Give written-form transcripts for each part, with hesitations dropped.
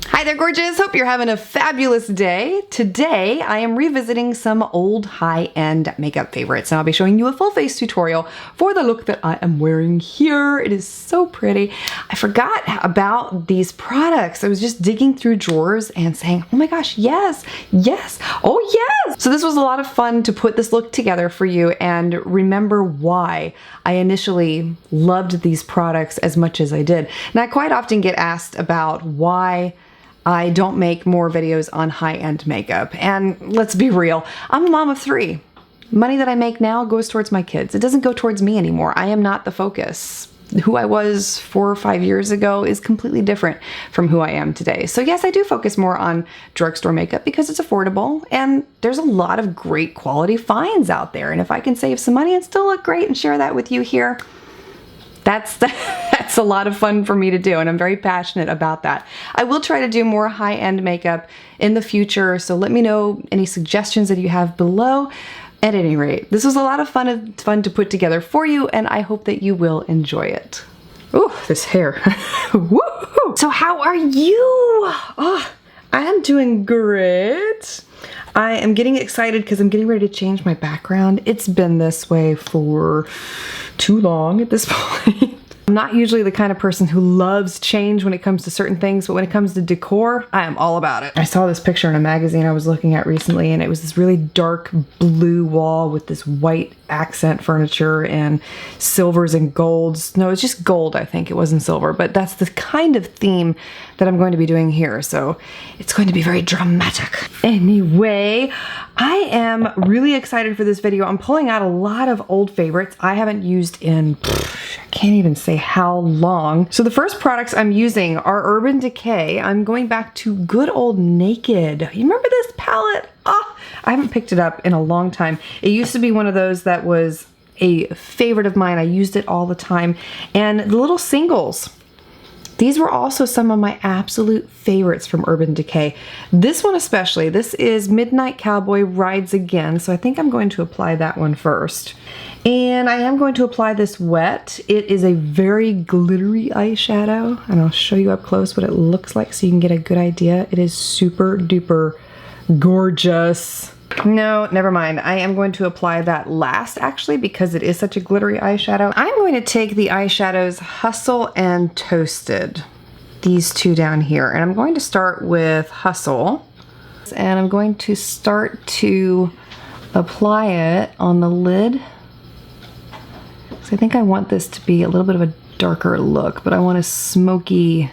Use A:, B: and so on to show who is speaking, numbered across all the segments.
A: Hi there, gorgeous. Hope you're having a fabulous day. Today, I am revisiting some old high-end makeup favorites, and I'll be showing you a full face tutorial for the look that I am wearing here. It is so pretty. I forgot about these products. I was just digging through drawers and saying, oh my gosh, yes, yes, oh yes. So this was a lot of fun to put this look together for you and remember why I initially loved these products as much as I did. And I quite often get asked about why I don't make more videos on high-end makeup. And let's be real, I'm a mom of 3. Money that I make now goes towards my kids. It doesn't go towards me anymore. I am not the focus. Who I was 4 or 5 years ago is completely different from who I am today. So yes, I do focus more on drugstore makeup because it's affordable and there's a lot of great quality finds out there. And if I can save some money and still look great and share that with you here, that's a lot of fun for me to do, and I'm very passionate about that. I will try to do more high-end makeup in the future, so let me know any suggestions that you have below. At any rate, this was a lot of fun to put together for you, and I hope that you will enjoy it. Ooh, this hair. Woohoo! So how are you? Oh, I am doing great. I am getting excited because I'm getting ready to change my background. It's been this way for too long at this point. I'm not usually the kind of person who loves change when it comes to certain things, but when it comes to decor, I am all about it. I saw this picture in a magazine I was looking at recently, and it was this really dark blue wall with this white accent furniture and silvers and golds. No, it's just gold, I think. It wasn't silver, but that's the kind of theme that I'm going to be doing here, so it's going to be very dramatic. Anyway, I am really excited for this video. I'm pulling out a lot of old favorites I haven't used in, I can't even say how long. So the first products I'm using are Urban Decay. I'm going back to good old Naked. You remember this palette? Oh, I haven't picked it up in a long time. It used to be one of those that was a favorite of mine. I used it all the time. And the little singles, these were also some of my absolute favorites from Urban Decay. This one especially, this is Midnight Cowboy Rides Again, so I think I'm going to apply that one first. And I am going to apply this wet. It is a very glittery eyeshadow, and I'll show you up close what it looks like so you can get a good idea. It is super duper gorgeous. No, never mind. I am going to apply that last actually because it is such a glittery eyeshadow. I'm going to take the eyeshadows Hustle and Toasted, these two down here, and I'm going to start with Hustle, and I'm going to start to apply it on the lid. So I think I want this to be a little bit of a darker look, but I want a smoky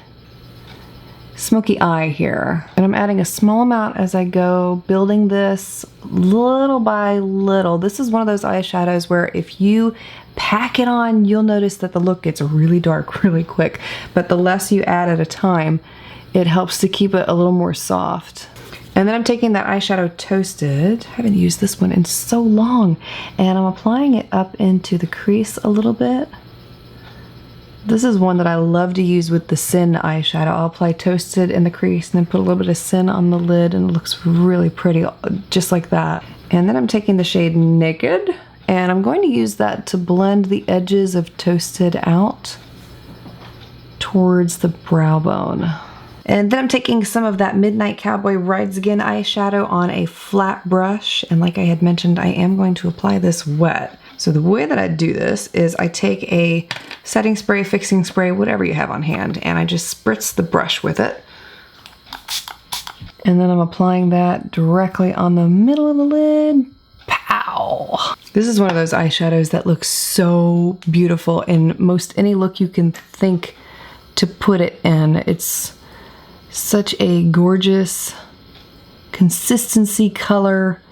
A: eye here. And I'm adding a small amount as I go, building this little by little. This is one of those eyeshadows where if you pack it on, you'll notice that the look gets really dark really quick. But the less you add at a time, it helps to keep it a little more soft. And then I'm taking that eyeshadow Toasted. I haven't used this one in so long. And I'm applying it up into the crease a little bit. This is one that I love to use with the Sin eyeshadow. I'll apply Toasted in the crease and then put a little bit of Sin on the lid, and it looks really pretty, just like that. And then I'm taking the shade Naked, and I'm going to use that to blend the edges of Toasted out towards the brow bone. And then I'm taking some of that Midnight Cowboy Rides Again eyeshadow on a flat brush, and like I had mentioned, I am going to apply this wet. So the way that I do this is I take a setting spray, fixing spray, whatever you have on hand, and I just spritz the brush with it. And then I'm applying that directly on the middle of the lid. Pow! This is one of those eyeshadows that looks so beautiful in most any look you can think to put it in. It's such a gorgeous consistency, color,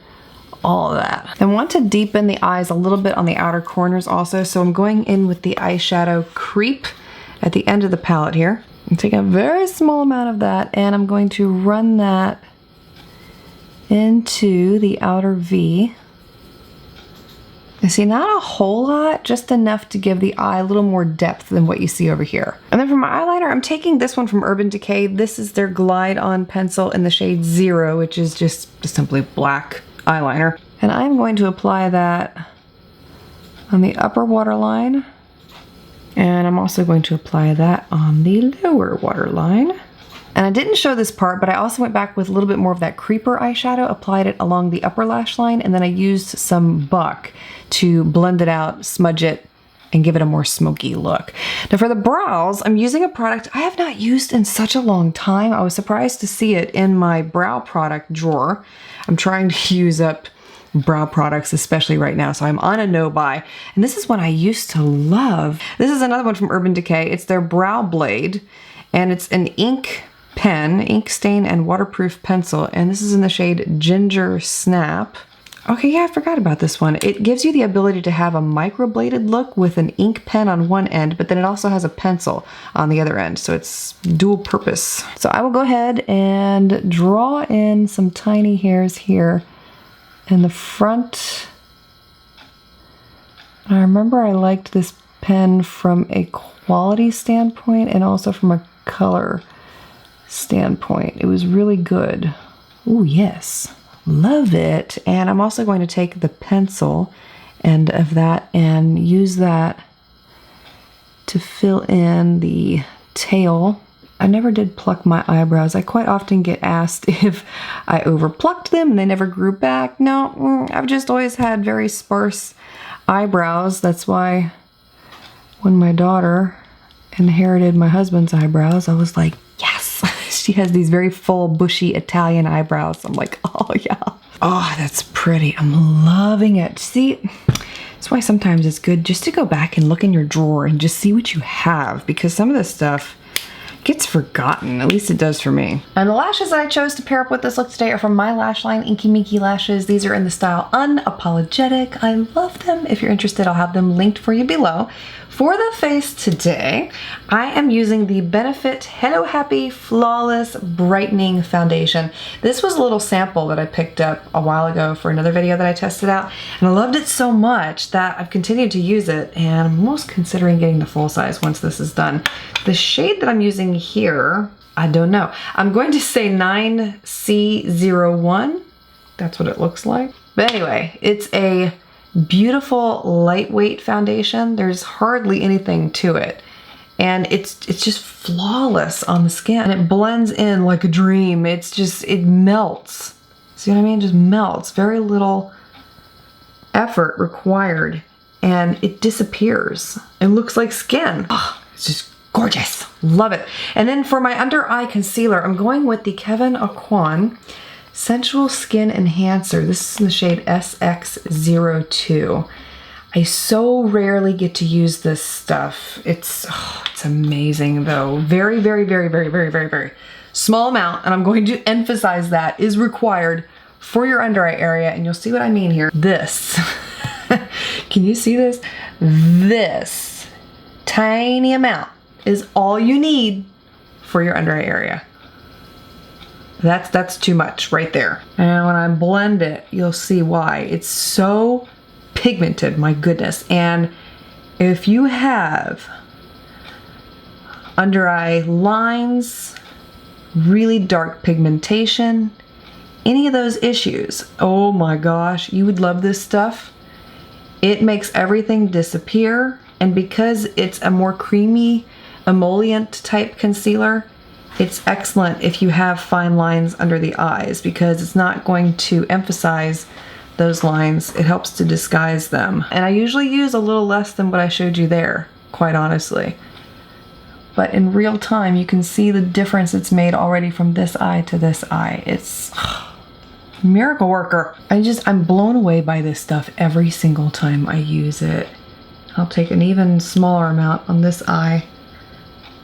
A: all of that. I want to deepen the eyes a little bit on the outer corners also, so I'm going in with the eyeshadow Creep at the end of the palette here. I'm taking a very small amount of that, and I'm going to run that into the outer V. You see, not a whole lot, just enough to give the eye a little more depth than what you see over here. And then for my eyeliner, I'm taking this one from Urban Decay. This is their Glide On pencil in the shade 0, which is just simply black eyeliner. And I'm going to apply that on the upper waterline And I'm also going to apply that on the lower waterline. And I didn't show this part, but I also went back with a little bit more of that creeper eyeshadow, applied it along the upper lash line, and then I used some Buck to blend it out, smudge it, and give it a more smoky look. Now for the brows, I'm using a product I have not used in such a long time. I was surprised to see it in my brow product drawer. I'm trying to use up brow products, especially right now, so I'm on a no-buy. And this is one I used to love. This is another one from Urban Decay. It's their Brow Blade, and it's an ink pen, ink stain and waterproof pencil, and this is in the shade Ginger Snap. Okay, yeah, I forgot about this one. It gives you the ability to have a microbladed look with an ink pen on one end, but then it also has a pencil on the other end, so it's dual purpose. So I will go ahead and draw in some tiny hairs here in the front. I remember I liked this pen from a quality standpoint and also from a color standpoint. It was really good. Ooh, yes. Love it. And I'm also going to take the pencil end of that and use that to fill in the tail. I never did pluck my eyebrows. I quite often get asked if I overplucked them and they never grew back. No, I've just always had very sparse eyebrows. That's why when my daughter inherited my husband's eyebrows, I was like, yes. She has these very full, bushy Italian eyebrows. I'm like, oh yeah. Oh, that's pretty. I'm loving it. See, that's why sometimes it's good just to go back and look in your drawer and just see what you have, because some of this stuff gets forgotten. At least it does for me. And the lashes that I chose to pair up with this look today are from my lash line, Inky Minky Lashes. These are in the style Unapologetic. I love them. If you're interested, I'll have them linked for you below. For the face today, I am using the Benefit Hello Happy Flawless Brightening Foundation. This was a little sample that I picked up a while ago for another video that I tested out, and I loved it so much that I've continued to use it, and I'm almost considering getting the full size once this is done. The shade that I'm using here, I don't know. I'm going to say 9C01. That's what it looks like. But anyway, it's a beautiful lightweight foundation. There's hardly anything to it, and it's just flawless on the skin. It blends in like a dream. It's just, it melts. See what I mean? It just melts. Very little effort required, and it disappears. It looks like skin. Oh, it's just gorgeous. Love it. And then for my under eye concealer, I'm going with the Kevyn Aucoin Sensual Skin Enhancer. This is in the shade SX02. I so rarely get to use this stuff. It's amazing though. Very, very, very, very, very, very, very small amount, and I'm going to emphasize that, is required for your under eye area, and you'll see what I mean here. This, can you see this? This tiny amount is all you need for your under eye area. That's too much right there. And when I blend it, you'll see why. It's so pigmented, my goodness. And if you have under eye lines, really dark pigmentation, any of those issues, oh my gosh, you would love this stuff. It makes everything disappear, and because it's a more creamy emollient type concealer, it's excellent if you have fine lines under the eyes, because it's not going to emphasize those lines. It helps to disguise them. And I usually use a little less than what I showed you there, quite honestly. But in real time, you can see the difference it's made already from this eye to this eye. It's miracle worker. I'm blown away by this stuff every single time I use it. I'll take an even smaller amount on this eye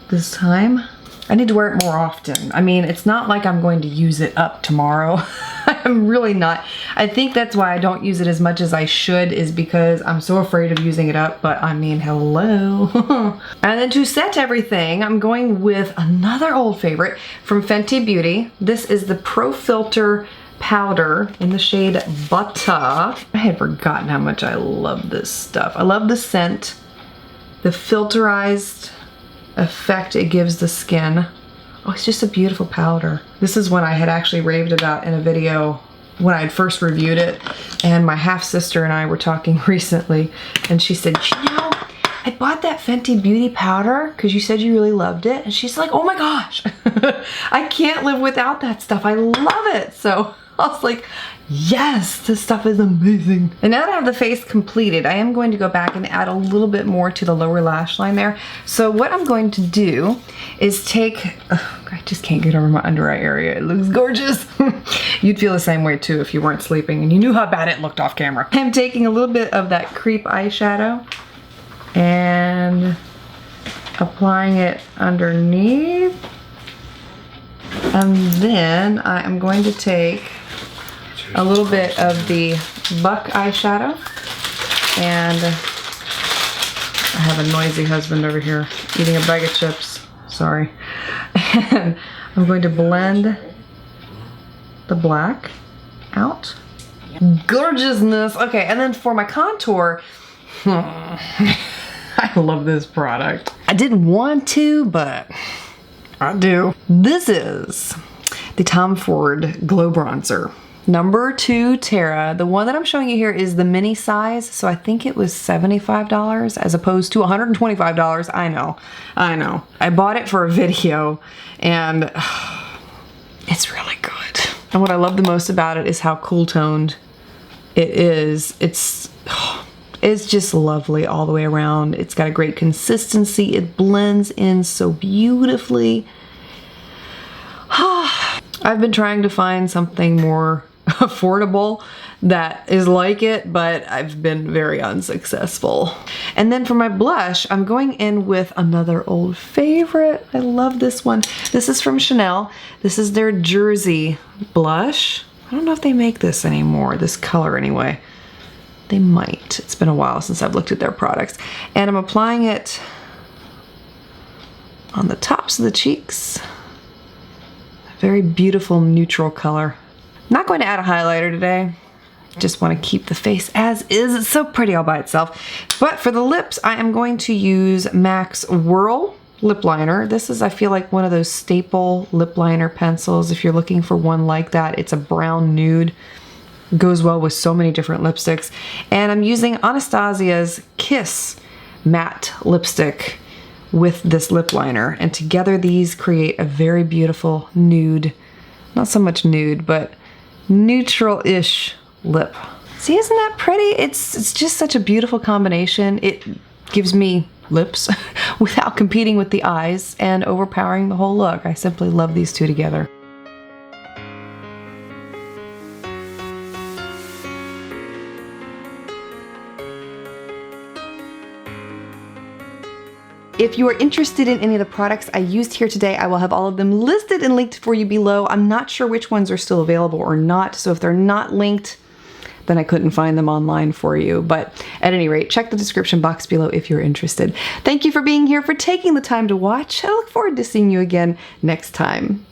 A: this time. I need to wear it more often. I mean, it's not like I'm going to use it up tomorrow. I'm really not. I think that's why I don't use it as much as I should, is because I'm so afraid of using it up, but I mean, hello. And then to set everything, I'm going with another old favorite from Fenty Beauty. This is the Pro Filter Powder in the shade Butter. I had forgotten how much I love this stuff. I love the scent, the filterized effect it gives the skin. Oh, it's just a beautiful powder. This is one I had actually raved about in a video when I had first reviewed it, and my half sister and I were talking recently, and she said, you know, I bought that Fenty Beauty powder because you said you really loved it. And she's like, oh my gosh, I can't live without that stuff. I love it. So I was like, yes, this stuff is amazing. And now that I have the face completed, I am going to go back and add a little bit more to the lower lash line there. So what I'm going to do is take, I just can't get over my under eye area. It looks gorgeous. You'd feel the same way too if you weren't sleeping and you knew how bad it looked off camera. I'm taking a little bit of that creep eyeshadow and applying it underneath. And then I am going to take a little bit of the Buck eyeshadow, and I have a noisy husband over here eating a bag of chips, sorry. And I'm going to blend the black out. Gorgeousness. Okay, and then for my contour, I love this product. I didn't want to, but I do. This is the Tom Ford Glow Bronzer. Number 2 Terra. The one that I'm showing you here is the mini size, so I think it was $75 as opposed to $125. I know. I bought it for a video and it's really good. And what I love the most about it is how cool toned it is. It's just lovely all the way around. It's got a great consistency. It blends in so beautifully. I've been trying to find something more affordable that is like it, but I've been very unsuccessful. And then for my blush, I'm going in with another old favorite. I love this one. This is from Chanel. This is their Jersey blush. I don't know if they make this anymore, this color anyway. They might. It's been a while since I've looked at their products. And I'm applying it on the tops of the cheeks. Very beautiful neutral color. I'm not going to add a highlighter today. Just want to keep the face as is. It's so pretty all by itself. But for the lips, I am going to use MAC's Whirl lip liner. This is, I feel like, one of those staple lip liner pencils. If you're looking for one like that, it's a brown nude. Goes well with so many different lipsticks. And I'm using Anastasia's Kiss matte lipstick with this lip liner, and together these create a very beautiful nude, not so much nude, but neutral-ish lip. See, isn't that pretty? It's just such a beautiful combination. It gives me lips without competing with the eyes and overpowering the whole look. I simply love these two together. If you are interested in any of the products I used here today, I will have all of them listed and linked for you below. I'm not sure which ones are still available or not, so if they're not linked, then I couldn't find them online for you. But at any rate, check the description box below if you're interested. Thank you for being here, for taking the time to watch. I look forward to seeing you again next time.